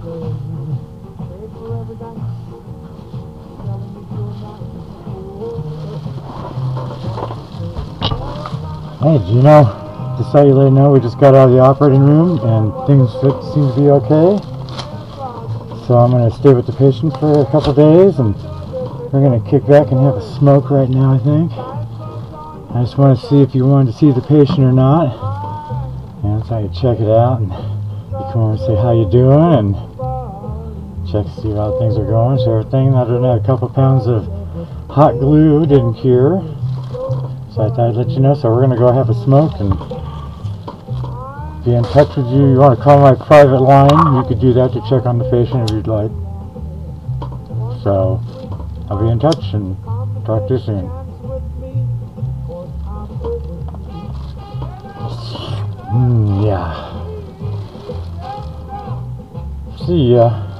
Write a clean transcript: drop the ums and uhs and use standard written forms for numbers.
Hey, Gino, just thought you'd let you know we just got out of the operating room and things seem to be okay. So I'm going to stay with the patient for a couple days and we're going to kick back and have a smoke right now, I think. I just want to see if you wanted to see the patient or not. And so you check it out and you come over and say how you doing and check to see how things are going. So everything other than a couple pounds of hot glue didn't cure. So I thought I'd let you know. So we're going to go have a smoke and be in touch with you. You want to call my private line, you could do that to check on the patient if you'd like. So I'll be in touch and talk to you soon. Yeah. See ya.